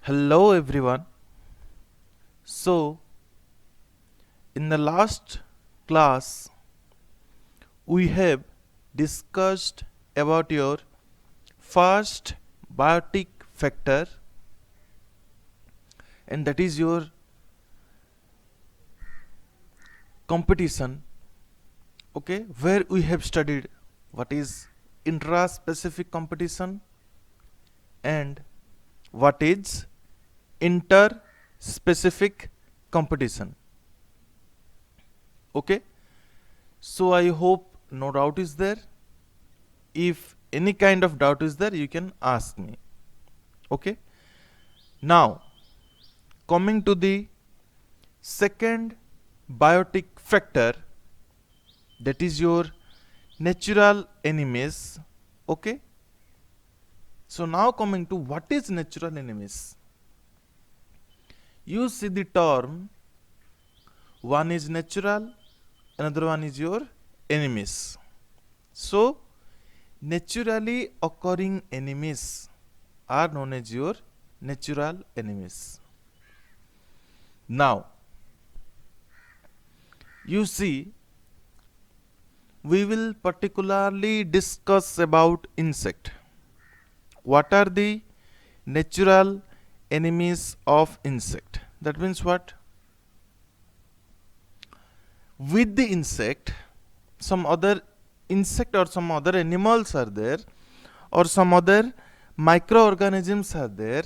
Hello everyone. So, in the last class, we have discussed about your first biotic factor, and that is your competition. Okay, where we have studied what is intraspecific competition and what is interspecific competition. Okay, so I hope no doubt is there. If any kind of doubt is there, you can ask me. Okay, now coming to the second biotic factor, that is your natural enemies. Okay, so now coming to what is natural enemies, you see the term, one is natural, another one is your enemies. So naturally occurring enemies are known as your natural enemies. Now you see, we will particularly discuss about insect. What are the natural enemies of insect? That means what? With the insect, some other insect or some other animals are there, or some other microorganisms are there.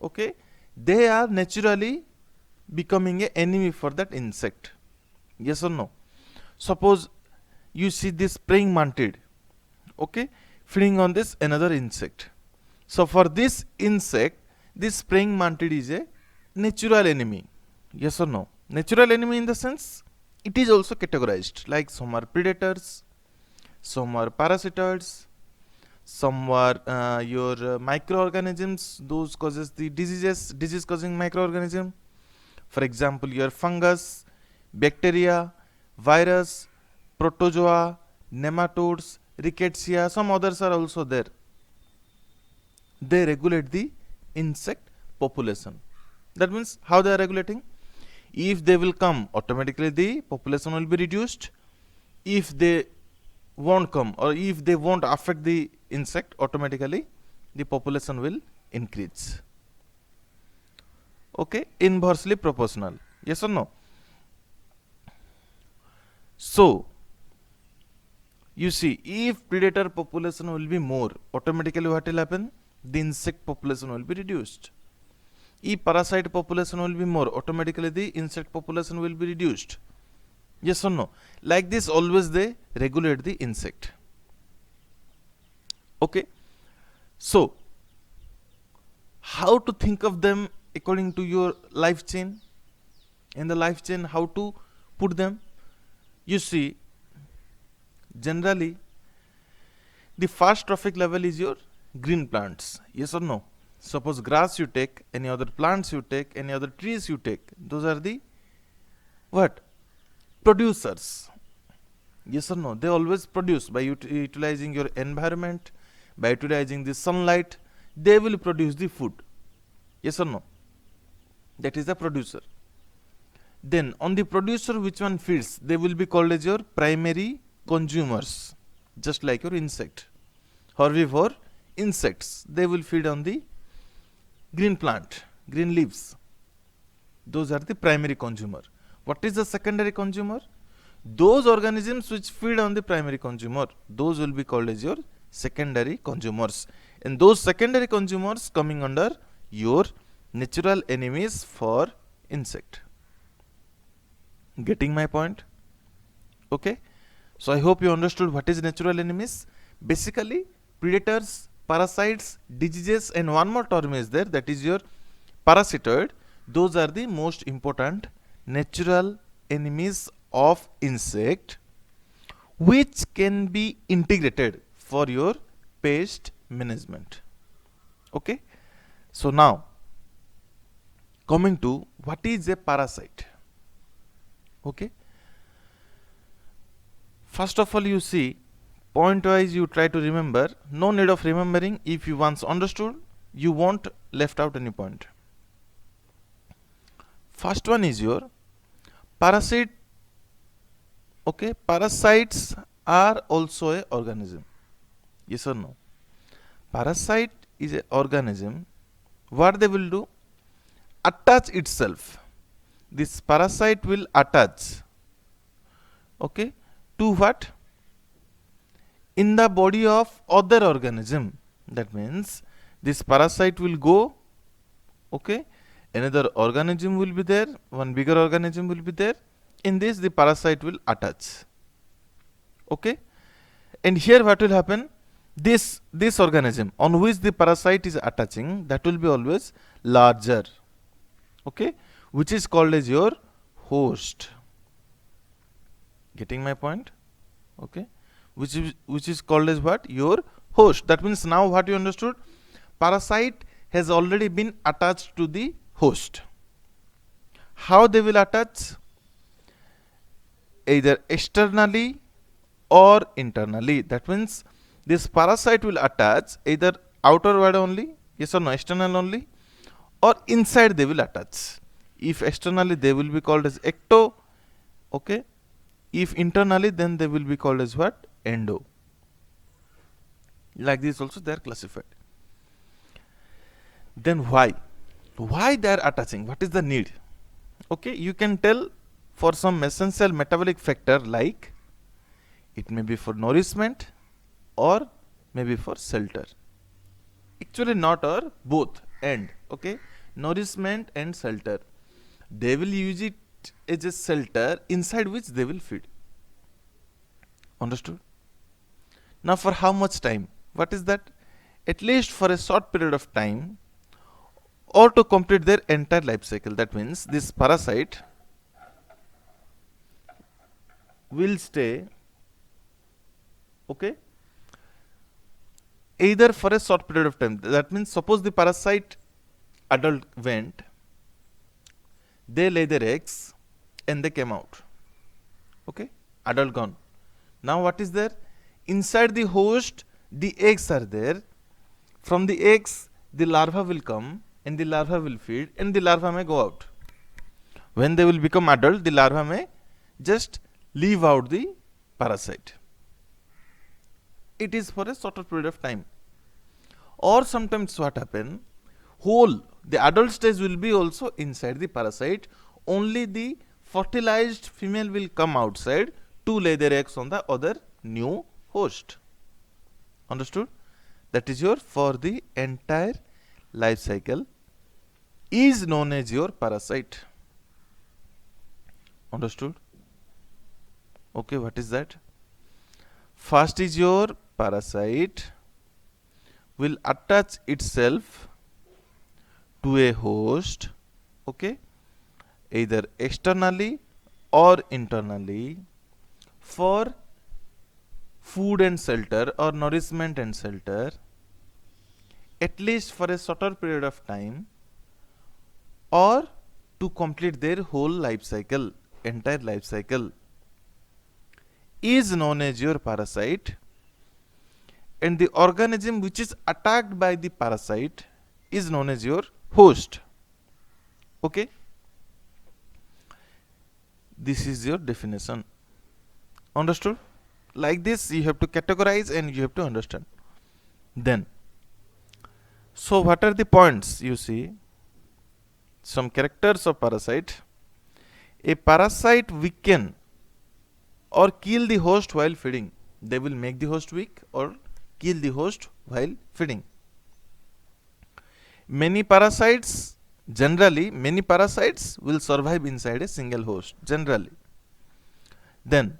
Okay, they are naturally becoming an enemy for that insect. Yes or no? Suppose you see this praying mantid, okay, feeding on this another insect. So for this insect, this praying mantid is a natural enemy. Yes or no? Natural enemy in the sense it is also categorized, like some are predators, some are parasitoids, some are your microorganisms, those causes the disease causing microorganism. For example, your fungus, bacteria, virus, protozoa, nematodes, rickettsia, some others are also there. They regulate the insect population. That means how they are regulating? If they will come, automatically the population will be reduced. If they won't come, or if they won't affect the insect, automatically the population will increase. Okay, inversely proportional. Yes or no? So you see, if predator population will be more, automatically what will happen? The insect population will be reduced. If parasite population will be more, automatically the insect population will be reduced. Yes or no? Like this, always they regulate the insect. Okay, so how to think of them according to your life chain? In the life chain, how to put them? You see, generally the first trophic level is your green plants. Yes or no? Suppose grass you take, any other plants you take, any other trees you take, those are the what? Producers. Yes or no? They always produce by utilizing your environment, by utilizing the sunlight, they will produce the food. Yes or no? That is the producer. Then on the producer, which one feeds? They will be called as your primary consumers, just like your insect. Herbivore insects, they will feed on the green plant, green leaves. Those are the primary consumer. What is the secondary consumer? Those organisms which feed on the primary consumer, those will be called as your secondary consumers. And those secondary consumers coming under your natural enemies for insect. Getting my point? Okay, so I hope you understood what is natural enemies. Basically, predators, parasites, diseases, and one more term is there, that is your parasitoid. Those are the most important natural enemies of insect, which can be integrated for your pest management. Okay, so now coming to what is a parasite. Okay, first of all, you see, point wise you try to remember. No need of remembering if you once understood. You won't left out any point. First one is your parasite. Okay, parasites are also a organism. Yes or no? Parasite is a organism. What they will do? Attach itself. This parasite will attach. Okay, to what? In the body of other organism. That means this parasite will go. Okay, another organism will be there. One bigger organism will be there. In this, the parasite will attach. Okay, and here what will happen? This organism on which the parasite is attaching, that will be always larger. Okay, which is called as your host. Getting my point? Okay, which is called as what? Your host. That means now what you understood? Parasite has already been attached to the host. How they will attach? Either externally or internally. That means this parasite will attach either outerward only, yes or no, external only, or inside they will attach. If externally, they will be called as ecto. Okay, if internally, then they will be called as what? Endo. Like this also they are classified. Then why they are attaching? What is the need? Okay, you can tell for some essential metabolic factor, like it may be for nourishment or maybe for shelter. Actually not, or both, and okay, nourishment and shelter. They will use it as a shelter inside which they will feed. Understood? Now for how much time? What is that? At least for a short period of time, or to complete their entire life cycle. That means this parasite will stay, okay, either for a short period of time. That means suppose the parasite adult went, they lay their eggs and they came out. Okay, adult gone. Now what is there? Inside the host, the eggs are there. From the eggs, the larva will come and the larva will feed and the larva may go out. When they will become adult, the larva may just leave out the parasite. It is for a shorter period of time. Or sometimes what happen? The adult stage will be also inside the parasite. Only the fertilized female will come outside to lay their eggs on the other new host. Understood? That is your for the entire life cycle is known as your parasite. Understood? Okay, what is that? First is your parasite will attach itself to a host, okay, either externally or internally, for food and shelter or nourishment and shelter, at least for a shorter period of time, or to complete their whole life cycle, entire life cycle, is known as your parasite. And the organism which is attacked by the parasite is known as your host. Okay, this is your definition. Understood? Like this you have to categorize and you have to understand. Then, so what are the points? You see some characters of parasite. A parasite weaken or kill the host while feeding. They will make the host weak or kill the host while feeding. Many parasites will survive inside a single host generally. Then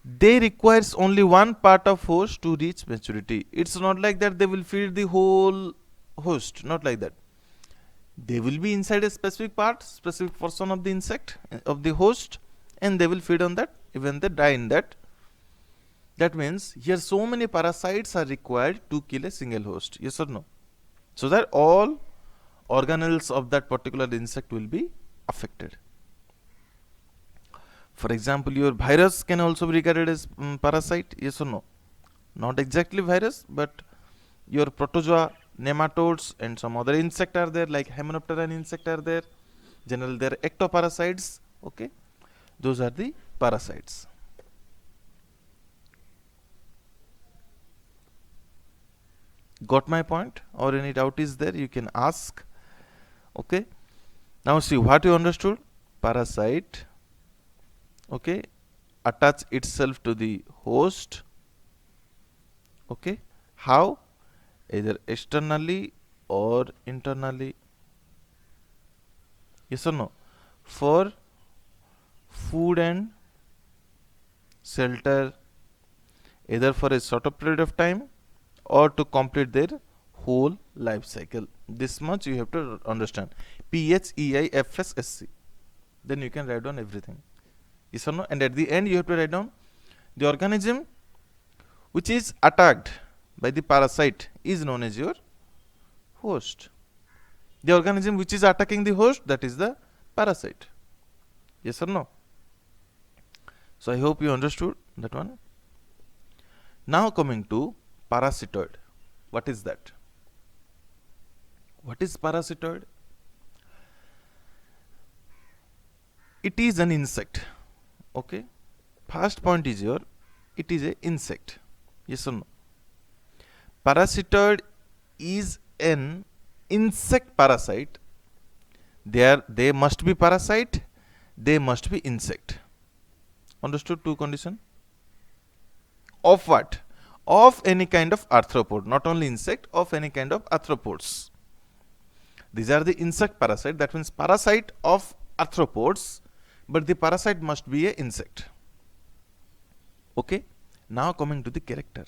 they requires only one part of host to reach maturity. It's not like that they will feed the whole host, not like that. They will be inside a specific part, specific portion of the insect, of the host, and they will feed on that, even they die in that. That means here so many parasites are required to kill a single host, yes or no? So that all organelles of that particular insect will be affected. For example, your virus can also be regarded as parasite, yes or no? Not exactly virus, but your protozoa nematodes and some other insect are there, like hymenopteran insect are there. Generally they are ectoparasites. Okay, those are the parasites. Got my point? Or any doubt is there, you can ask. Okay, now see what you understood. Parasite, okay, attach itself to the host. Okay, how? Either externally or internally. Yes or no? For food and shelter, either for a shorter period of time or to complete their whole life cycle. This much you have to understand. PHEIFSSC. Then you can write down everything. Yes or no? And at the end you have to write down the organism which is attacked by the parasite is known as your host. The organism which is attacking the host, that is the parasite. Yes or no? So I hope you understood that one. Now coming to parasitoid. What is that? What is parasitoid? It is an insect. Okay. First point is your, it is a insect. Yes or no? Parasitoid is an insect parasite. They must be parasite, they must be insect. Understood? Two condition. Of what? Of any kind of arthropod, not only insect, of any kind of arthropods. These are the insect parasite, that means parasite of arthropods, but the parasite must be a insect. Okay. Now coming to the character.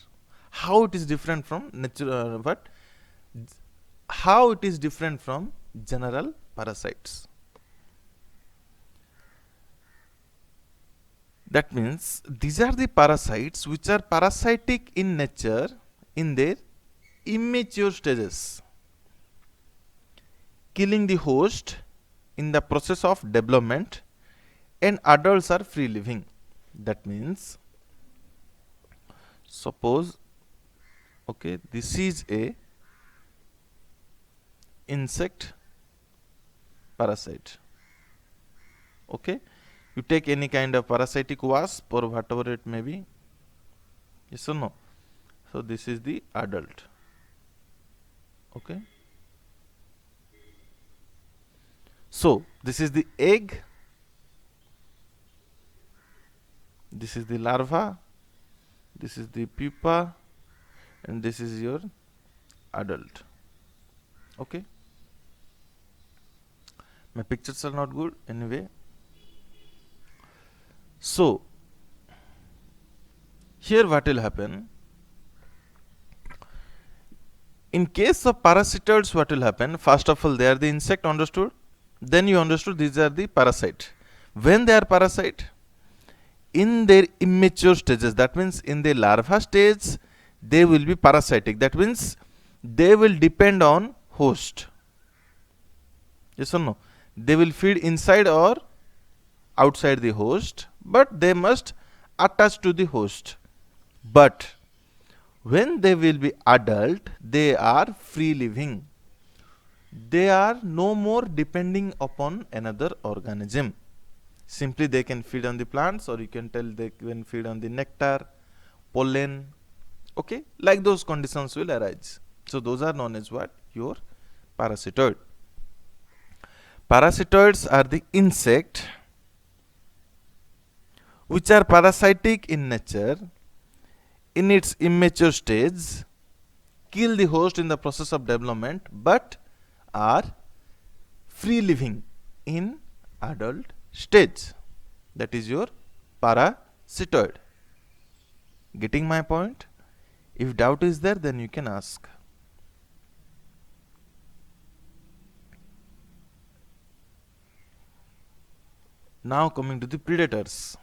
How it is different from natural how it is different from general parasites. That means these are the parasites which are parasitic in nature in their immature stages, killing the host in the process of development, and adults are free living. That means, suppose, okay, this is a insect parasite. Okay, you take any kind of parasitic wasp or whatever it may be. Yes or no? So this is the adult. Okay, so this is the egg, this is the larva, this is the pupa, and this is your adult. Okay, my pictures are not good anyway. So here what will happen, in case of parasitoids, what will happen? First of all, they are the insect, understood? Then you understood these are the parasite. When they are parasite, in their immature stages, that means in the larva stage, they will be parasitic. That means they will depend on host. Yes or no? They will feed inside or outside the host, but they must attach to the host. But when they will be adult, they are free living. They are no more depending upon another organism. Simply they can feed on the plants, or you can tell they can feed on the nectar, pollen. Okay, like those conditions will arise. So those are known as what? Your parasitoid. Parasitoids are the insect which are parasitic in nature, in its immature stage, kill the host in the process of development, but are free living in adult stage. That is your parasitoid. Getting my point? If doubt is there, then you can ask. Now coming to the predators.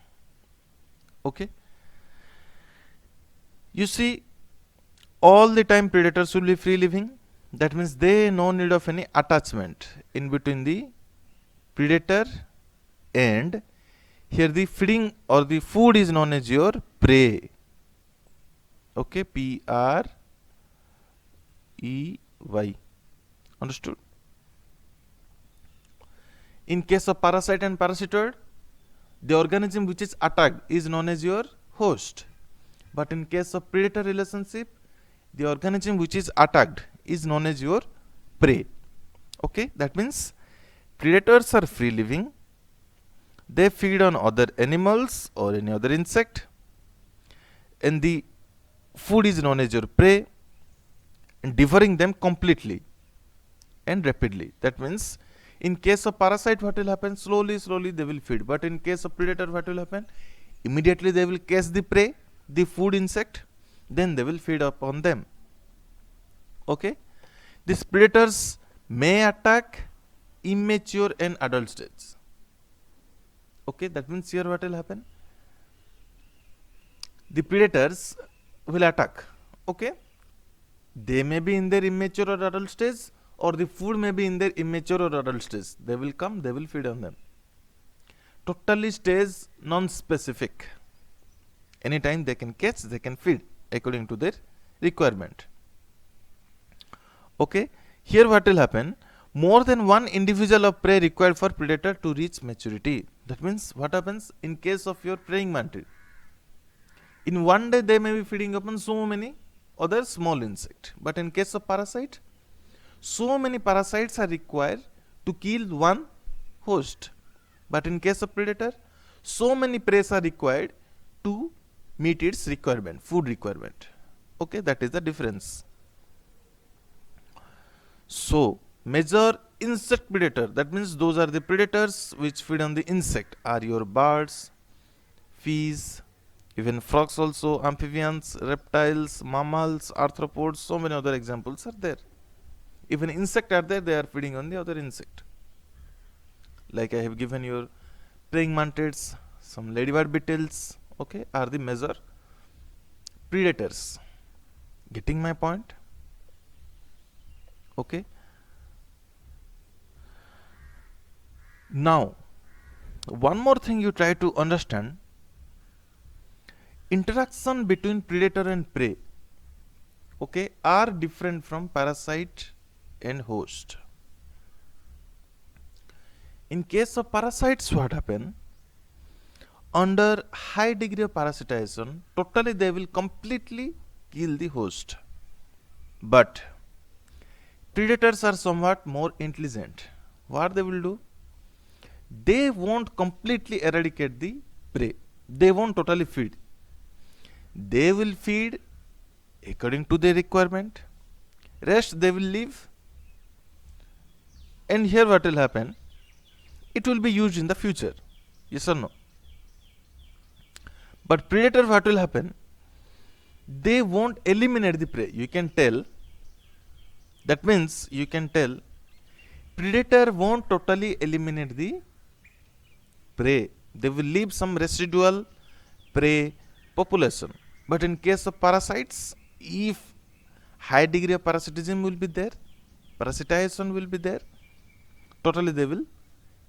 Okay, you see, all the time predators will be free living. That means they no need of any attachment in between the predator and here the feeding or the food is known as your prey. Okay, PREDATOR. Y. Understood? In case of parasite and parasitoid, the organism which is attacked is known as your host. But in case of predator relationship, the organism which is attacked is known as your prey. Okay, that means predators are free living. They feed on other animals or any other insect, and the food is known as your prey, and devouring them completely and rapidly. That means in case of parasite, what will happen? Slowly they will feed. But in case of predator, what will happen? Immediately they will catch the prey, the food insect, then they will feed upon them. Okay, these predators may attack immature and adult stage. Okay, that means here what will happen? The predators will attack. Okay, they may be in their immature or adult stage, or the food may be in their immature or adult stage. They will come, they will feed on them. Totally stays non-specific. Anytime they can catch, they can feed according to their requirement. Okay, here what will happen? More than one individual of prey required for predator to reach maturity. That means what happens in case of your praying mantis? In one day they may be feeding upon so many other small insect. But in case of parasite, so many parasites are required to kill one host. But in case of predator, so many prey are required to meet its requirement, food requirement. Okay, that is the difference. So, major insect predator, that means those are the predators which feed on the insect, are your birds, fish, even frogs also, amphibians, reptiles, mammals, arthropods, so many other examples are there. Even insect are there, they are feeding on the other insect. Like I have given your praying mantids, some ladybird beetles, okay, are the major predators. Getting my point? Okay. Now, one more thing you try to understand, interaction between predator and prey, okay, are different from parasite and host. In case of parasites, what happen? Under high degree of parasitization, totally they will completely kill the host. But predators are somewhat more intelligent. What they will do? They won't completely eradicate the prey. They won't totally feed. They will feed according to their requirement. Rest they will leave. And here what will happen? It will be used in the future. Yes or no? But predator, what will happen? They won't eliminate the prey. You can tell. That means you can tell predator won't totally eliminate the prey. They will leave some residual prey population. But in case of parasites, if high degree of parasitism will be there, parasitization will be there, totally they will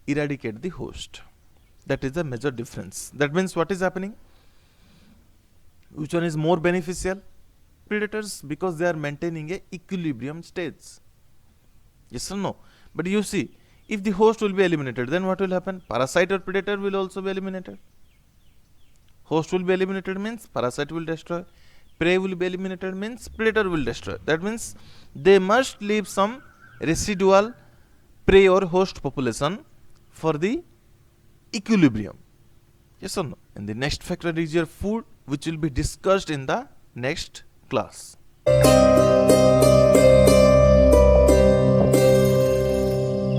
eradicate the host. That is the major difference. That means what is happening? Which one is more beneficial? Predators, because they are maintaining a equilibrium stage. Yes or no? But you see, if the host will be eliminated, then what will happen? Parasite or predator will also be eliminated. Host will be eliminated means parasite will destroy. Prey will be eliminated means predator will destroy. That means they must leave some residual prey or host population for the equilibrium. Yes or no? And the next factor is your food, which will be discussed in the next class.